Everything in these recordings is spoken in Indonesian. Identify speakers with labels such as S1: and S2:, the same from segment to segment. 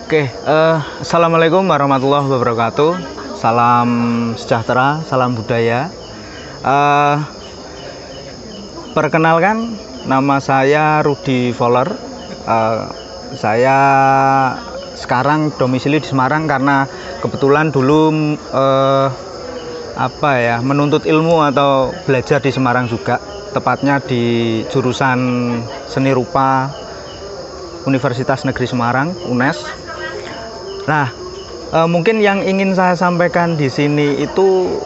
S1: Assalamualaikum warahmatullahi wabarakatuh. Salam sejahtera, salam budaya. Perkenalkan, nama saya Rudy Voller. Saya sekarang domisili di Semarang karena kebetulan dulu menuntut ilmu atau belajar di Semarang juga, tepatnya di jurusan Seni Rupa Universitas Negeri Semarang, UNES. Nah, mungkin yang ingin saya sampaikan di sini itu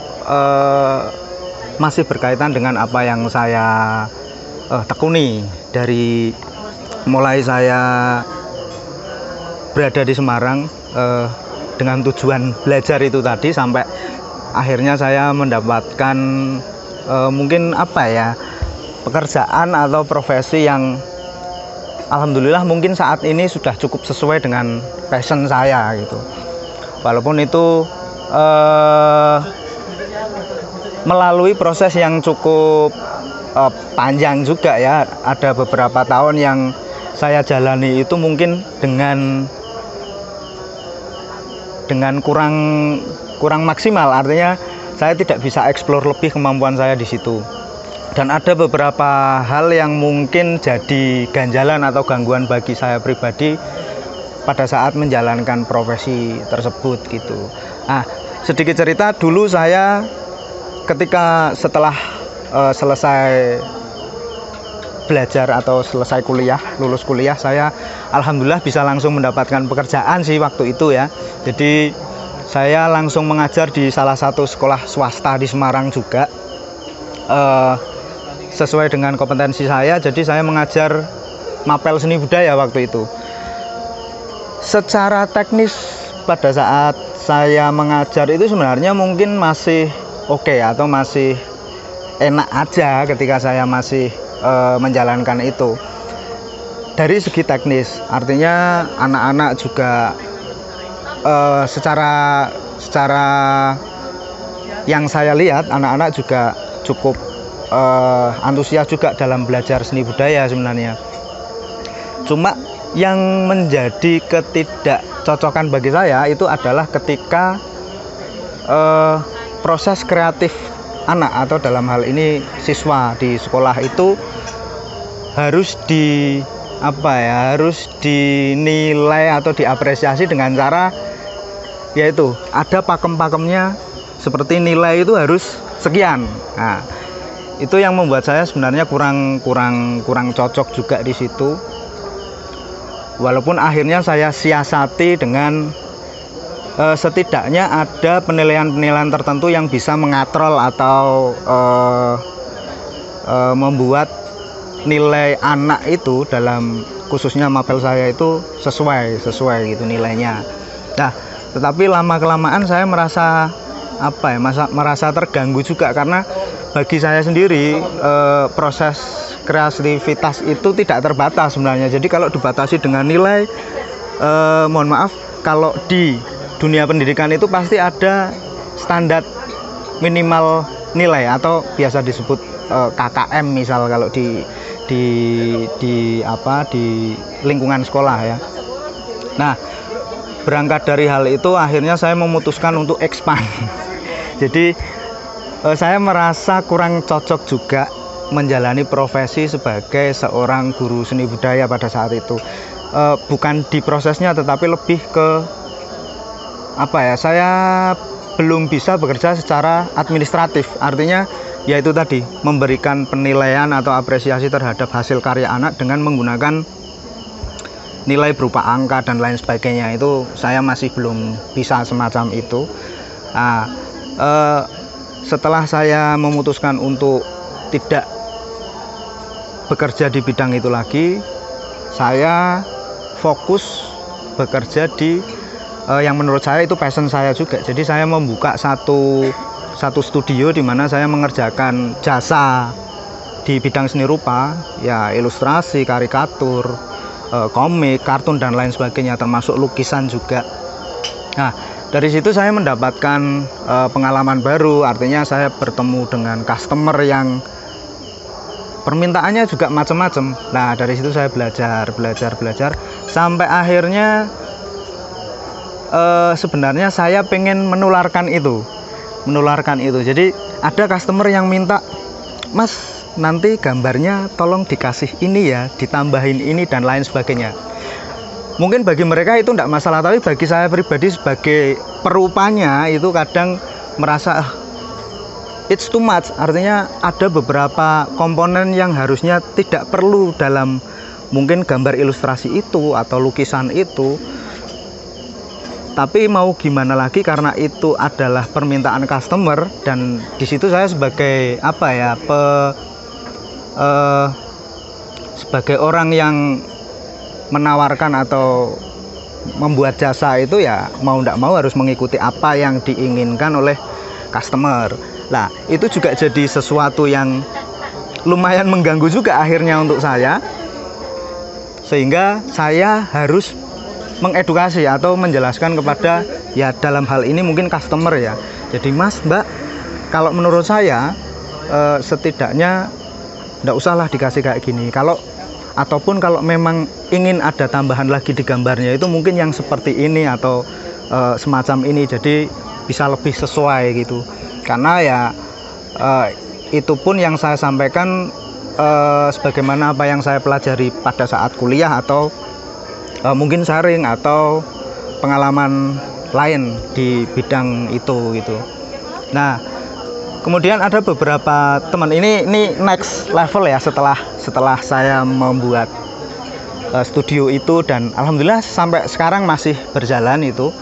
S1: masih berkaitan dengan apa yang saya tekuni dari mulai saya berada di Semarang dengan tujuan belajar itu tadi sampai akhirnya saya mendapatkan mungkin pekerjaan atau profesi yang alhamdulillah mungkin saat ini sudah cukup sesuai dengan passion saya gitu. Walaupun itu melalui proses yang cukup panjang juga ya. Ada beberapa tahun yang saya jalani itu mungkin dengan kurang maksimal. Artinya saya tidak bisa eksplor lebih kemampuan saya di situ. Dan ada beberapa hal yang mungkin jadi ganjalan atau gangguan bagi saya pribadi pada saat menjalankan profesi tersebut gitu. Nah, sedikit cerita, dulu saya ketika setelah selesai belajar atau selesai kuliah, lulus kuliah, saya alhamdulillah bisa langsung mendapatkan pekerjaan sih waktu itu ya. Jadi saya langsung mengajar di salah satu sekolah swasta di Semarang juga. Sesuai dengan kompetensi saya, jadi saya mengajar mapel seni budaya waktu itu. Secara teknis pada saat saya mengajar itu sebenarnya mungkin masih oke atau masih enak aja ketika saya masih menjalankan itu. Dari segi teknis, artinya anak-anak juga secara yang saya lihat anak-anak juga cukup antusias juga dalam belajar seni budaya sebenarnya. Cuma yang menjadi ketidakcocokan bagi saya itu adalah ketika proses kreatif anak atau dalam hal ini siswa di sekolah itu harus dinilai atau diapresiasi dengan cara yaitu ada pakem-pakemnya, seperti nilai itu harus sekian. Nah, itu yang membuat saya sebenarnya kurang cocok juga di situ. Walaupun akhirnya saya siasati dengan setidaknya ada penilaian-penilaian tertentu yang bisa mengatrol atau membuat nilai anak itu dalam khususnya mapel saya itu sesuai gitu nilainya. Nah, tetapi lama-kelamaan saya merasa terganggu juga karena bagi saya sendiri proses kreativitas itu tidak terbatas sebenarnya. Jadi kalau dibatasi dengan nilai, mohon maaf, kalau di dunia pendidikan itu pasti ada standar minimal nilai atau biasa disebut KKM misal kalau di lingkungan sekolah ya. Nah, berangkat dari hal itu akhirnya saya memutuskan untuk expand. Jadi saya merasa kurang cocok juga menjalani profesi sebagai seorang guru seni budaya pada saat itu. Bukan di prosesnya tetapi lebih ke saya belum bisa bekerja secara administratif. Artinya yaitu tadi memberikan penilaian atau apresiasi terhadap hasil karya anak dengan menggunakan nilai berupa angka dan lain sebagainya. Itu saya masih belum bisa semacam itu. Nah, setelah saya memutuskan untuk tidak bekerja di bidang itu lagi, saya fokus bekerja di yang menurut saya itu passion saya juga. Jadi saya membuka satu studio di mana saya mengerjakan jasa di bidang seni rupa, ya ilustrasi, karikatur, komik, kartun dan lain sebagainya, termasuk lukisan juga. Nah, dari situ saya mendapatkan pengalaman baru, artinya saya bertemu dengan customer yang permintaannya juga macam-macam. Nah, dari situ saya belajar sampai akhirnya sebenarnya saya pengen menularkan itu. Jadi ada customer yang minta, Mas nanti gambarnya tolong dikasih ini ya, ditambahin ini dan lain sebagainya. Mungkin bagi mereka itu tidak masalah, tapi bagi saya pribadi sebagai perupanya itu kadang merasa it's too much. Artinya ada beberapa komponen yang harusnya tidak perlu dalam mungkin gambar ilustrasi itu atau lukisan itu. Tapi mau gimana lagi, karena itu adalah permintaan customer, dan di situ saya sebagai apa ya, sebagai orang yang menawarkan atau membuat jasa itu ya mau tidak mau harus mengikuti apa yang diinginkan oleh customer. Nah, itu juga jadi sesuatu yang lumayan mengganggu juga akhirnya untuk saya, sehingga saya harus mengedukasi atau menjelaskan kepada, ya dalam hal ini mungkin customer ya. Jadi Mas, Mbak, kalau menurut saya setidaknya tidak usahlah dikasih kayak gini. Ataupun kalau memang ingin ada tambahan lagi di gambarnya itu mungkin yang seperti ini atau semacam ini, jadi bisa lebih sesuai gitu. Karena ya itu pun yang saya sampaikan sebagaimana apa yang saya pelajari pada saat kuliah atau mungkin sharing atau pengalaman lain di bidang itu gitu. Nah, kemudian ada beberapa teman, ini next level ya setelah saya membuat studio itu, dan alhamdulillah sampai sekarang masih berjalan itu.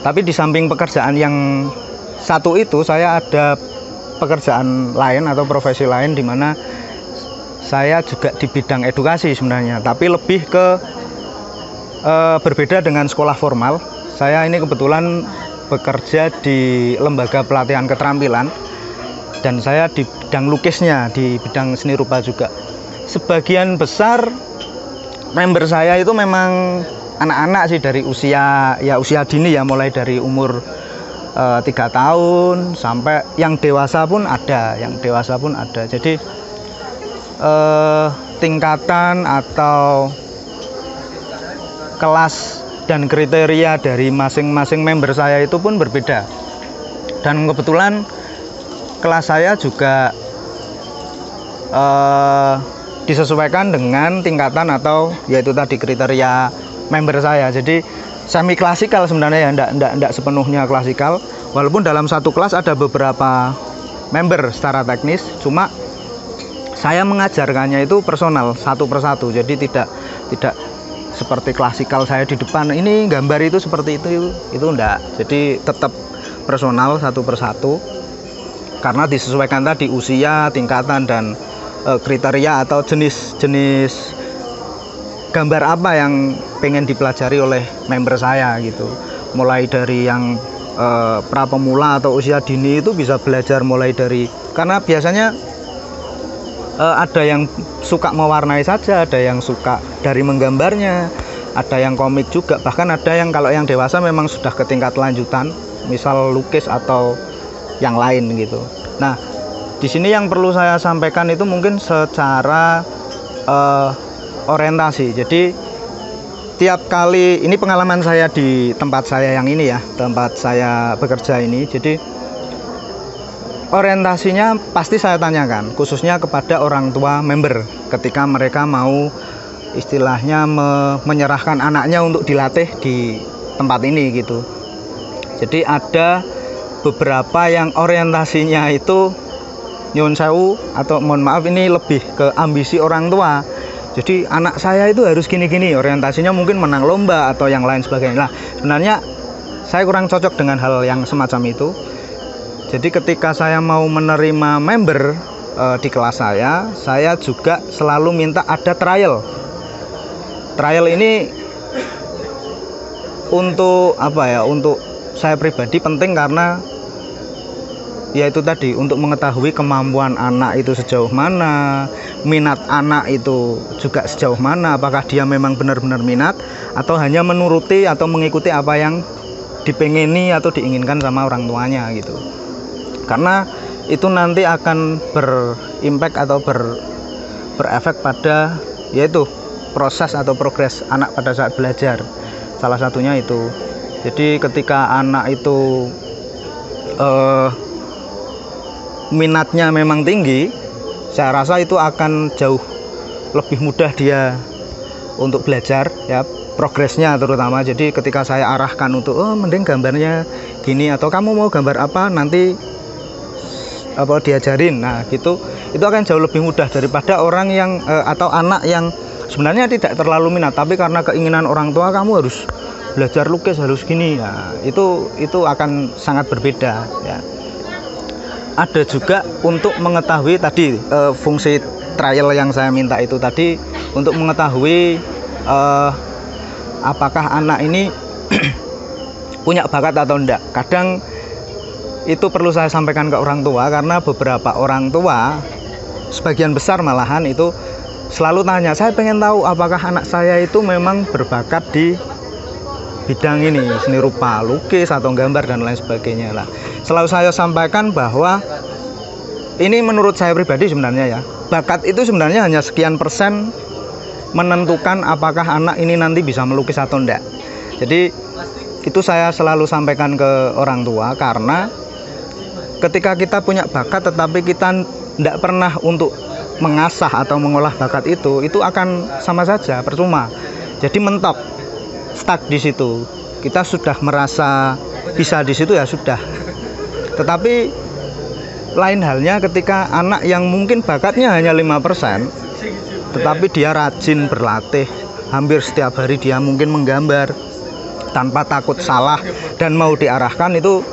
S1: Tapi di samping pekerjaan yang satu itu, saya ada pekerjaan lain atau profesi lain di mana saya juga di bidang edukasi sebenarnya, tapi lebih ke berbeda dengan sekolah formal. Saya ini kebetulan bekerja di lembaga pelatihan keterampilan, dan saya di bidang lukisnya, di bidang seni rupa juga. Sebagian besar member saya itu memang anak-anak sih, dari usia dini ya, mulai dari umur 3 tahun sampai yang dewasa pun ada, Jadi tingkatan atau kelas dan kriteria dari masing-masing member saya itu pun berbeda. Dan kebetulan kelas saya juga disesuaikan dengan tingkatan atau yaitu tadi kriteria member saya. Jadi semi klasikal sebenarnya ya, enggak sepenuhnya klasikal. Walaupun dalam satu kelas ada beberapa member secara teknis, cuma saya mengajarkannya itu personal, satu persatu. Jadi tidak seperti klasikal saya di depan ini gambar itu seperti itu enggak. Jadi tetap personal satu persatu, karena disesuaikan tadi usia, tingkatan, dan kriteria atau jenis gambar apa yang pengen dipelajari oleh member saya gitu. Mulai dari yang pra pemula atau usia dini itu bisa belajar mulai dari, karena biasanya ada yang suka mewarnai saja, ada yang suka dari menggambarnya, ada yang komik juga, bahkan ada yang kalau yang dewasa memang sudah ke tingkat lanjutan, misal lukis atau yang lain gitu. Nah, di sini yang perlu saya sampaikan itu mungkin secara orientasi. Jadi tiap kali, ini pengalaman saya di tempat saya yang ini ya, tempat saya bekerja ini. Jadi orientasinya pasti saya tanyakan, khususnya kepada orang tua member ketika mereka mau istilahnya menyerahkan anaknya untuk dilatih di tempat ini gitu. Jadi ada beberapa yang orientasinya itu nyun sewu, atau mohon maaf ini lebih ke ambisi orang tua. Jadi anak saya itu harus gini-gini, orientasinya mungkin menang lomba atau yang lain sebagainya. Nah, sebenarnya saya kurang cocok dengan hal yang semacam itu. Jadi ketika saya mau menerima member di kelas saya juga selalu minta ada trial. Trial ini untuk apa ya? Untuk saya pribadi penting, karena yaitu tadi untuk mengetahui kemampuan anak itu sejauh mana, minat anak itu juga sejauh mana, apakah dia memang benar-benar minat atau hanya menuruti atau mengikuti apa yang dipengini atau diinginkan sama orang tuanya gitu. Karena itu nanti akan berimpact atau berefek pada yaitu proses atau progres anak pada saat belajar. Salah satunya itu. Jadi ketika anak itu minatnya memang tinggi, saya rasa itu akan jauh lebih mudah dia untuk belajar ya, progresnya terutama. Jadi ketika saya arahkan untuk mending gambarnya gini, atau kamu mau gambar apa nanti diajarin, nah gitu, itu akan jauh lebih mudah daripada orang yang atau anak yang sebenarnya tidak terlalu minat, tapi karena keinginan orang tua kamu harus belajar lukis, harus gini, nah itu akan sangat berbeda ya. Ada juga untuk mengetahui tadi fungsi trial yang saya minta itu tadi, untuk mengetahui apakah anak ini punya bakat atau enggak. Kadang itu perlu saya sampaikan ke orang tua, karena beberapa orang tua, sebagian besar malahan itu selalu tanya, saya pengen tahu apakah anak saya itu memang berbakat di bidang ini, seni rupa, lukis atau gambar dan lain sebagainya lah. Selalu saya sampaikan bahwa ini menurut saya pribadi sebenarnya ya, bakat itu sebenarnya hanya sekian persen menentukan apakah anak ini nanti bisa melukis atau enggak. Jadi itu saya selalu sampaikan ke orang tua, karena ketika kita punya bakat tetapi kita tidak pernah untuk mengasah atau mengolah bakat itu akan sama saja percuma. Jadi mentok, stuck di situ. Kita sudah merasa bisa di situ ya sudah. Tetapi lain halnya ketika anak yang mungkin bakatnya hanya 5%, tetapi dia rajin berlatih, hampir setiap hari dia mungkin menggambar tanpa takut salah dan mau diarahkan, itu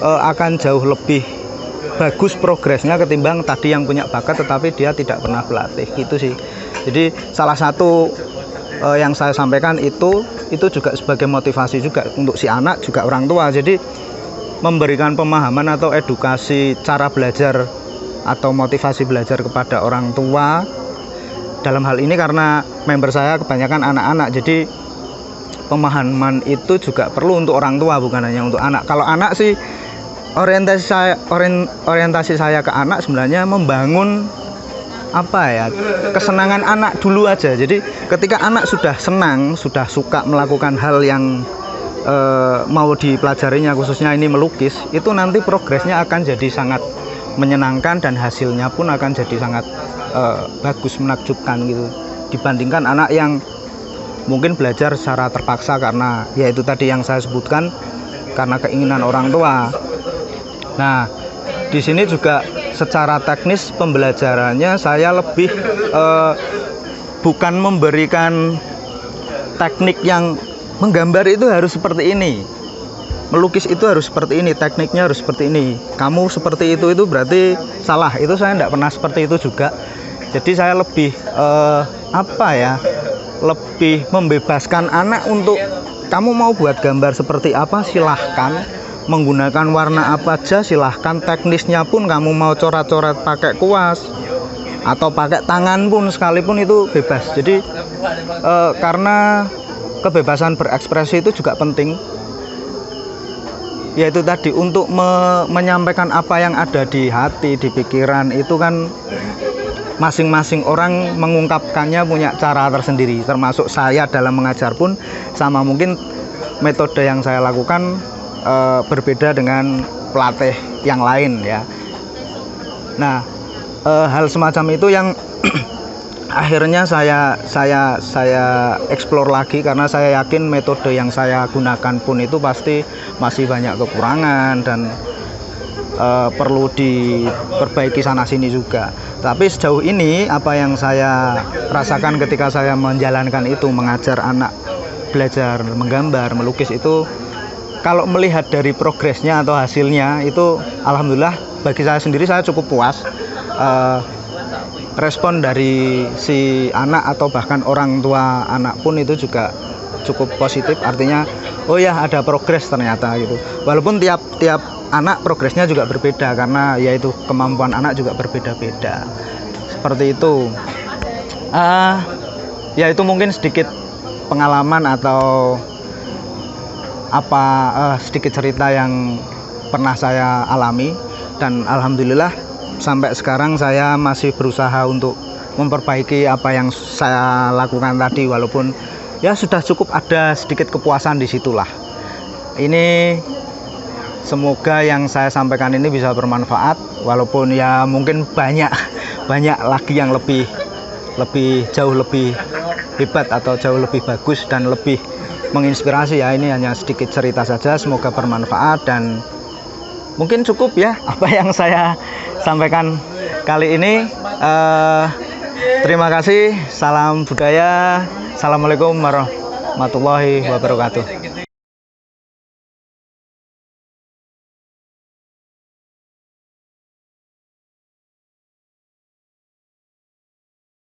S1: akan jauh lebih bagus progresnya ketimbang tadi yang punya bakat tetapi dia tidak pernah berlatih, gitu sih. Jadi salah satu yang saya sampaikan itu juga sebagai motivasi juga untuk si anak, juga orang tua. Jadi memberikan pemahaman atau edukasi cara belajar atau motivasi belajar kepada orang tua dalam hal ini, karena member saya kebanyakan anak-anak, jadi pemahaman itu juga perlu untuk orang tua, bukan hanya untuk anak. Kalau anak sih orientasi saya ke anak sebenarnya membangun kesenangan anak dulu aja. Jadi ketika anak sudah senang, sudah suka melakukan hal yang mau dipelajarinya, khususnya ini melukis, itu nanti progresnya akan jadi sangat menyenangkan dan hasilnya pun akan jadi sangat bagus, menakjubkan gitu, dibandingkan anak yang mungkin belajar secara terpaksa karena ya itu tadi yang saya sebutkan, karena keinginan orang tua. Nah, di sini juga secara teknis pembelajarannya saya lebih bukan memberikan teknik yang menggambar itu harus seperti ini, melukis itu harus seperti ini, tekniknya harus seperti ini, kamu seperti itu berarti salah. Itu saya tidak pernah seperti itu juga. Jadi saya lebih lebih membebaskan anak untuk kamu mau buat gambar seperti apa silahkan, menggunakan warna apa aja silahkan, teknisnya pun kamu mau coret-coret pakai kuas atau pakai tangan pun sekalipun itu bebas. Jadi karena kebebasan berekspresi itu juga penting, yaitu tadi untuk menyampaikan apa yang ada di hati, di pikiran, itu kan masing-masing orang mengungkapkannya punya cara tersendiri, termasuk saya dalam mengajar pun sama. Mungkin metode yang saya lakukan berbeda dengan pelatih yang lain ya. Nah, hal semacam itu yang akhirnya saya explore lagi, karena saya yakin metode yang saya gunakan pun itu pasti masih banyak kekurangan dan perlu diperbaiki sana sini juga. Tapi sejauh ini apa yang saya rasakan ketika saya menjalankan itu, mengajar anak belajar menggambar, melukis itu, kalau melihat dari progresnya atau hasilnya itu alhamdulillah bagi saya sendiri saya cukup puas. Respon dari si anak atau bahkan orang tua anak pun itu juga cukup positif, artinya oh ya ada progres ternyata gitu. Walaupun tiap anak progresnya juga berbeda, karena yaitu kemampuan anak juga berbeda-beda seperti itu. Ya itu mungkin sedikit pengalaman atau sedikit cerita yang pernah saya alami, dan alhamdulillah sampai sekarang saya masih berusaha untuk memperbaiki apa yang saya lakukan tadi, walaupun ya sudah cukup ada sedikit kepuasan di situlah. ini semoga yang saya sampaikan ini bisa bermanfaat, walaupun ya mungkin banyak lagi yang jauh lebih hebat atau jauh lebih bagus dan lebih menginspirasi ya. Ini hanya sedikit cerita saja, semoga bermanfaat dan mungkin cukup ya apa yang saya sampaikan kali ini. Terima kasih, salam budaya, assalamualaikum warahmatullahi wabarakatuh.